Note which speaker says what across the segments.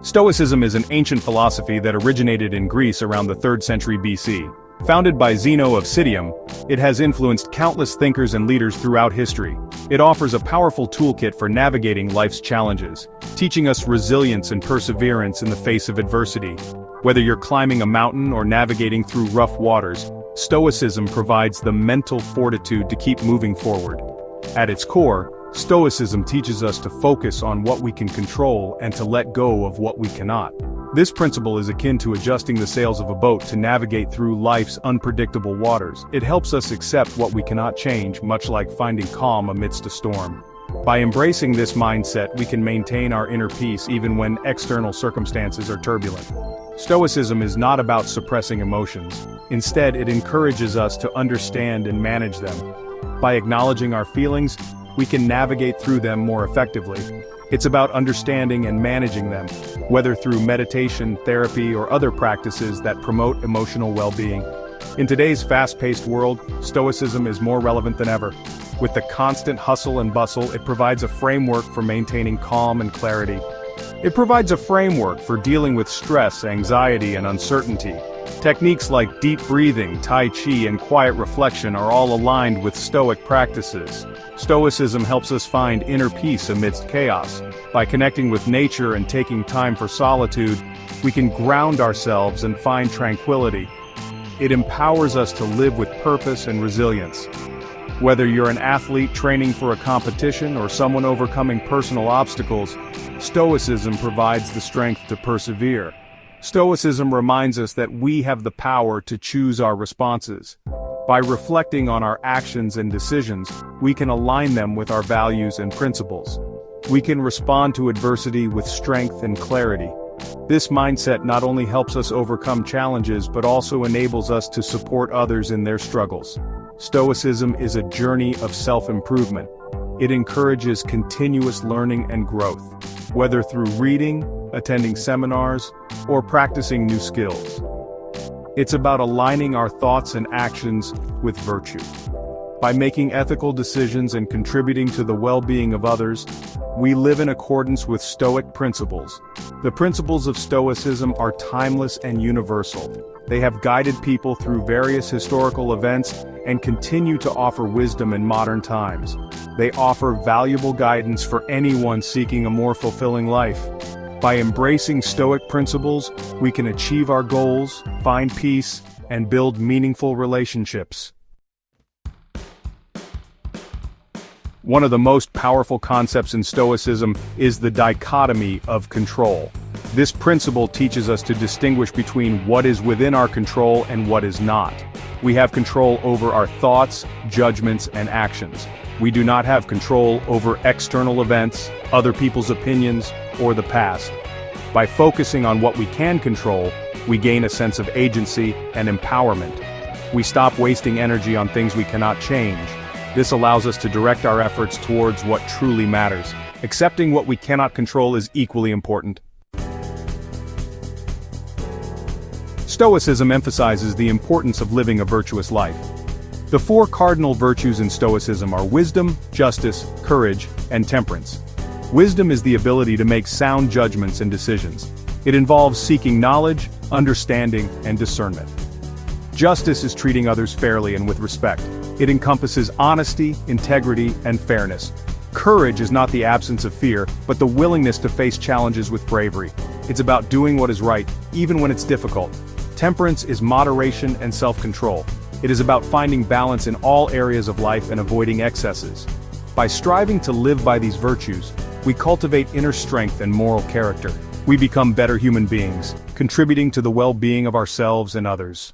Speaker 1: Stoicism is an ancient philosophy that originated in Greece around the 3rd century BC. Founded by Zeno of Citium, it has influenced countless thinkers and leaders throughout history. It offers a powerful toolkit for navigating life's challenges, teaching us resilience and perseverance in the face of adversity. Whether you're climbing a mountain or navigating through rough waters, Stoicism provides the mental fortitude to keep moving forward. At its core, Stoicism teaches us to focus on what we can control and to let go of what we cannot. This principle is akin to adjusting the sails of a boat to navigate through life's unpredictable waters. It helps us accept what we cannot change, much like finding calm amidst a storm. By embracing this mindset, we can maintain our inner peace even when external circumstances are turbulent. Stoicism is not about suppressing emotions. Instead, it encourages us to understand and manage them. By acknowledging our feelings, we can navigate through them more effectively. It's about understanding and managing them, whether through meditation, therapy, or other practices that promote emotional well-being. In today's fast-paced world, Stoicism is more relevant than ever. With the constant hustle and bustle, it provides a framework for maintaining calm and clarity. It provides a framework for dealing with stress, anxiety, and uncertainty. Techniques like deep breathing, Tai Chi, and quiet reflection are all aligned with Stoic practices. Stoicism helps us find inner peace amidst chaos. By connecting with nature and taking time for solitude, we can ground ourselves and find tranquility. It empowers us to live with purpose and resilience. Whether you're an athlete training for a competition or someone overcoming personal obstacles, Stoicism provides the strength to persevere. Stoicism reminds us that we have the power to choose our responses. By reflecting on our actions and decisions, we can align them with our values and principles. We can respond to adversity with strength and clarity. This mindset not only helps us overcome challenges but also enables us to support others in their struggles. Stoicism is a journey of self-improvement. It encourages continuous learning and growth, whether through reading, attending seminars, or practicing new skills. It's about aligning our thoughts and actions with virtue. By making ethical decisions and contributing to the well-being of others, we live in accordance with Stoic principles. The principles of Stoicism are timeless and universal. They have guided people through various historical events and continue to offer wisdom in modern times. They offer valuable guidance for anyone seeking a more fulfilling life. By embracing Stoic principles, we can achieve our goals, find peace, and build meaningful relationships. One of the most powerful concepts in Stoicism is the dichotomy of control. This principle teaches us to distinguish between what is within our control and what is not. We have control over our thoughts, judgments, and actions. We do not have control over external events, other people's opinions, or the past. By focusing on what we can control, we gain a sense of agency and empowerment. We stop wasting energy on things we cannot change. This allows us to direct our efforts towards what truly matters. Accepting what we cannot control is equally important. Stoicism emphasizes the importance of living a virtuous life. The 4 cardinal virtues in Stoicism are wisdom, justice, courage, and temperance. Wisdom is the ability to make sound judgments and decisions. It involves seeking knowledge, understanding, and discernment. Justice is treating others fairly and with respect. It encompasses honesty, integrity, and fairness. Courage is not the absence of fear, but the willingness to face challenges with bravery. It's about doing what is right, even when it's difficult. Temperance is moderation and self-control. It is about finding balance in all areas of life and avoiding excesses. By striving to live by these virtues, we cultivate inner strength and moral character. We become better human beings, contributing to the well-being of ourselves and others.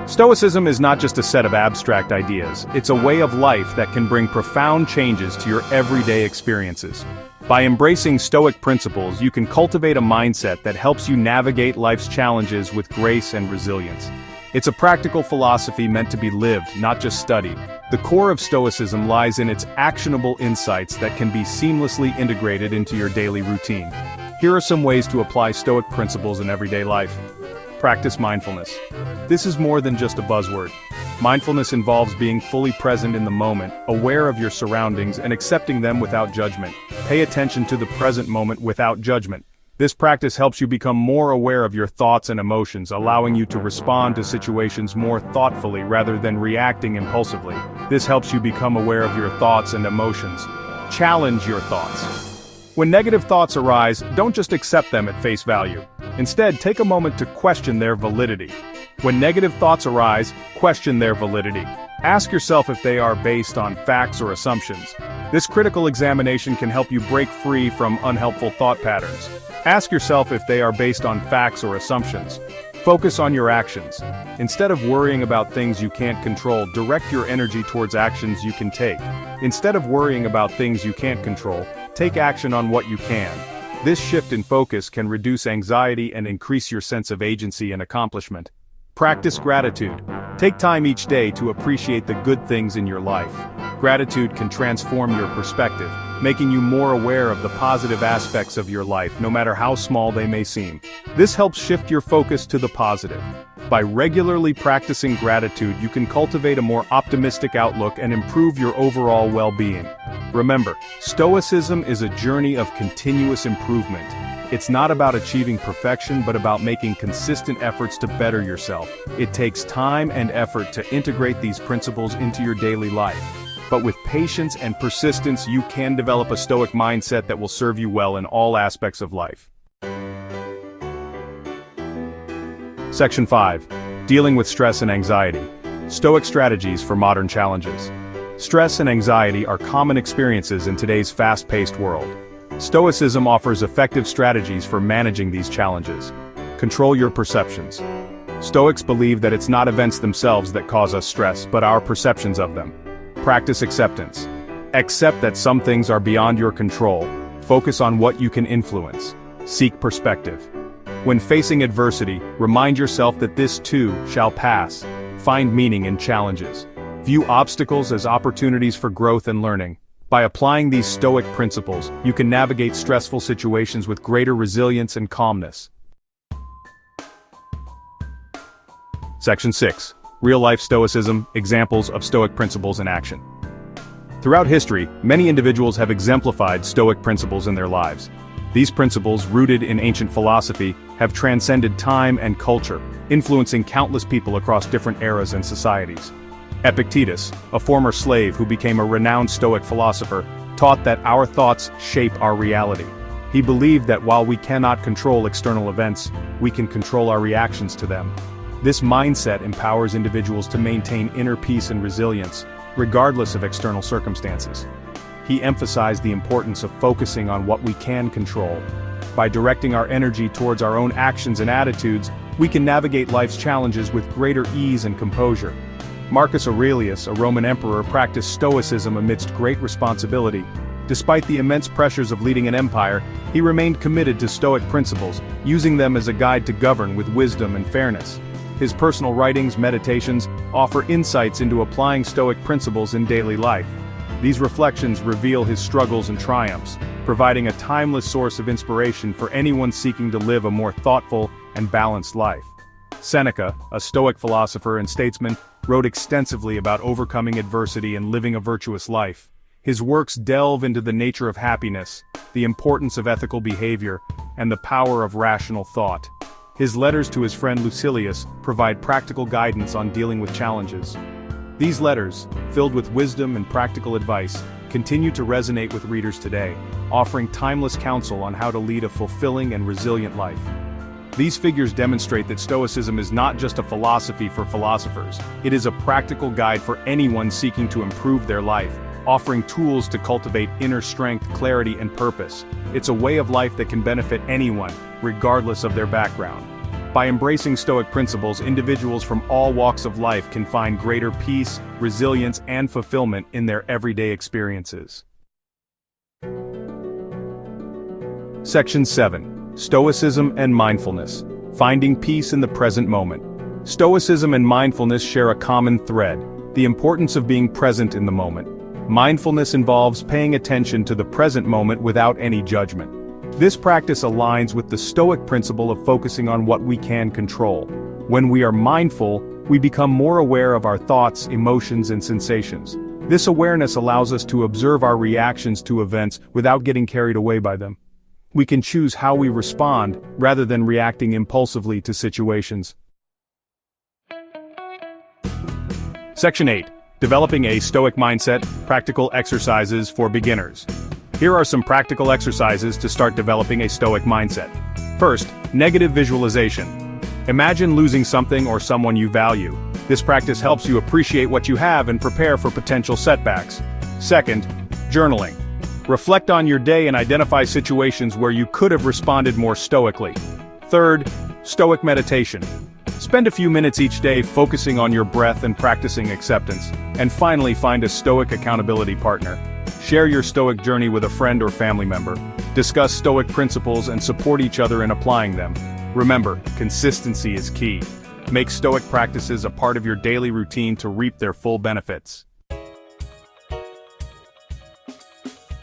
Speaker 1: Stoicism is not just a set of abstract ideas, it's a way of life that can bring profound changes to your everyday experiences. By embracing Stoic principles, you can cultivate a mindset that helps you navigate life's challenges with grace and resilience. It's a practical philosophy meant to be lived, not just studied. The core of Stoicism lies in its actionable insights that can be seamlessly integrated into your daily routine. Here are some ways to apply Stoic principles in everyday life. Practice mindfulness. This is more than just a buzzword. Mindfulness involves being fully present in the moment, aware of your surroundings and accepting them without judgment. Pay attention to the present moment without judgment. This practice helps you become more aware of your thoughts and emotions, allowing you to respond to situations more thoughtfully rather than reacting impulsively. This helps you become aware of your thoughts and emotions. Challenge your thoughts. When negative thoughts arise, don't just accept them at face value. Instead, take a moment to question their validity. When negative thoughts arise, question their validity. Ask yourself if they are based on facts or assumptions. This critical examination can help you break free from unhelpful thought patterns. Ask yourself if they are based on facts or assumptions. Focus on your actions. Instead of worrying about things you can't control, direct your energy towards actions you can take. Instead of worrying about things you can't control, take action on what you can. This shift in focus can reduce anxiety and increase your sense of agency and accomplishment. Practice gratitude. Take time each day to appreciate the good things in your life. Gratitude can transform your perspective, making you more aware of the positive aspects of your life, no matter how small they may seem. This helps shift your focus to the positive. By regularly practicing gratitude, you can cultivate a more optimistic outlook and improve your overall well-being. Remember, Stoicism is a journey of continuous improvement. It's not about achieving perfection, but about making consistent efforts to better yourself. It takes time and effort to integrate these principles into your daily life. But with patience and persistence, you can develop a Stoic mindset that will serve you well in all aspects of life. Section 5. Dealing with stress and anxiety. Stoic strategies for modern challenges. Stress and anxiety are common experiences in today's fast-paced world. Stoicism offers effective strategies for managing these challenges. Control your perceptions. Stoics believe that it's not events themselves that cause us stress, but our perceptions of them. Practice acceptance. Accept that some things are beyond your control. Focus on what you can influence. Seek perspective. When facing adversity, remind yourself that this too shall pass. Find meaning in challenges. View obstacles as opportunities for growth and learning. By applying these Stoic principles, you can navigate stressful situations with greater resilience and calmness. Section 6. Real-life Stoicism, examples of Stoic principles in action. Throughout history, many individuals have exemplified Stoic principles in their lives. These principles, rooted in ancient philosophy, have transcended time and culture, influencing countless people across different eras and societies. Epictetus, a former slave who became a renowned Stoic philosopher, taught that our thoughts shape our reality. He believed that while we cannot control external events, we can control our reactions to them. This mindset empowers individuals to maintain inner peace and resilience, regardless of external circumstances. He emphasized the importance of focusing on what we can control. By directing our energy towards our own actions and attitudes, we can navigate life's challenges with greater ease and composure. Marcus Aurelius, a Roman emperor, practiced Stoicism amidst great responsibility. Despite the immense pressures of leading an empire, he remained committed to Stoic principles, using them as a guide to govern with wisdom and fairness. His personal writings, meditations, offer insights into applying Stoic principles in daily life. These reflections reveal his struggles and triumphs, providing a timeless source of inspiration for anyone seeking to live a more thoughtful and balanced life. Seneca, a Stoic philosopher and statesman, wrote extensively about overcoming adversity and living a virtuous life. His works delve into the nature of happiness, the importance of ethical behavior, and the power of rational thought. His letters to his friend Lucilius provide practical guidance on dealing with challenges. These letters, filled with wisdom and practical advice, continue to resonate with readers today, offering timeless counsel on how to lead a fulfilling and resilient life. These figures demonstrate that Stoicism is not just a philosophy for philosophers. It is a practical guide for anyone seeking to improve their life, offering tools to cultivate inner strength, clarity, and purpose. It's a way of life that can benefit anyone, regardless of their background. By embracing Stoic principles, individuals from all walks of life can find greater peace, resilience, and fulfillment in their everyday experiences. Section 7. Stoicism and mindfulness. Finding peace in the present moment. Stoicism and mindfulness share a common thread: the importance of being present in the moment. Mindfulness involves paying attention to the present moment without any judgment. This practice aligns with the Stoic principle of focusing on what we can control. When we are mindful, we become more aware of our thoughts, emotions, and sensations. This awareness allows us to observe our reactions to events without getting carried away by them. We can choose how we respond, rather than reacting impulsively to situations. Section 8. Developing a Stoic Mindset, Practical Exercises for Beginners. Here are some practical exercises to start developing a Stoic mindset. First, negative visualization. Imagine losing something or someone you value. This practice helps you appreciate what you have and prepare for potential setbacks. Second, journaling. Reflect on your day and identify situations where you could have responded more stoically. Third, Stoic meditation. Spend a few minutes each day focusing on your breath and practicing acceptance. And finally, find a Stoic accountability partner. Share your Stoic journey with a friend or family member. Discuss Stoic principles and support each other in applying them. Remember, consistency is key. Make Stoic practices a part of your daily routine to reap their full benefits.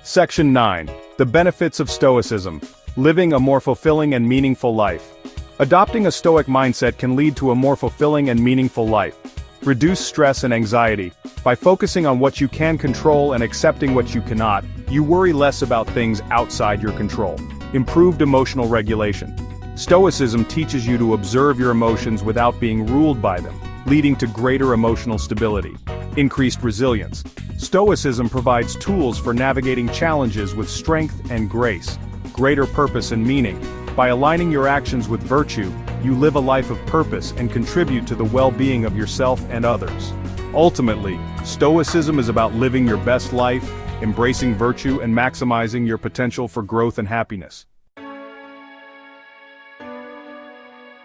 Speaker 1: Section 9. The benefits of Stoicism. Living a more fulfilling and meaningful life. Adopting a Stoic mindset can lead to a more fulfilling and meaningful life. Reduce stress and anxiety. By focusing on what you can control and accepting what you cannot, you worry less about things outside your control. Improved emotional regulation. Stoicism teaches you to observe your emotions without being ruled by them, leading to greater emotional stability. Increased resilience. Stoicism provides tools for navigating challenges with strength and grace. Greater purpose and meaning. By aligning your actions with virtue, you live a life of purpose and contribute to the well-being of yourself and others. Ultimately, Stoicism is about living your best life, embracing virtue, and maximizing your potential for growth and happiness.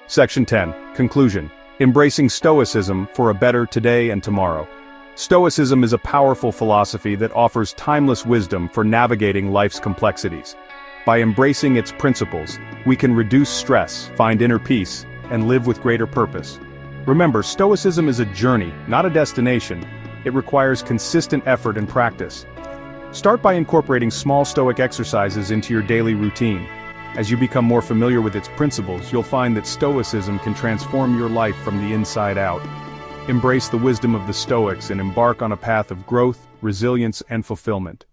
Speaker 1: Section 10. Conclusion. Embracing Stoicism for a better today and tomorrow. Stoicism is a powerful philosophy that offers timeless wisdom for navigating life's complexities. By embracing its principles, we can reduce stress, find inner peace, and live with greater purpose. Remember, Stoicism is a journey, not a destination. It requires consistent effort and practice. Start by incorporating small Stoic exercises into your daily routine. As you become more familiar with its principles, you'll find that Stoicism can transform your life from the inside out. Embrace the wisdom of the Stoics and embark on a path of growth, resilience, and fulfillment.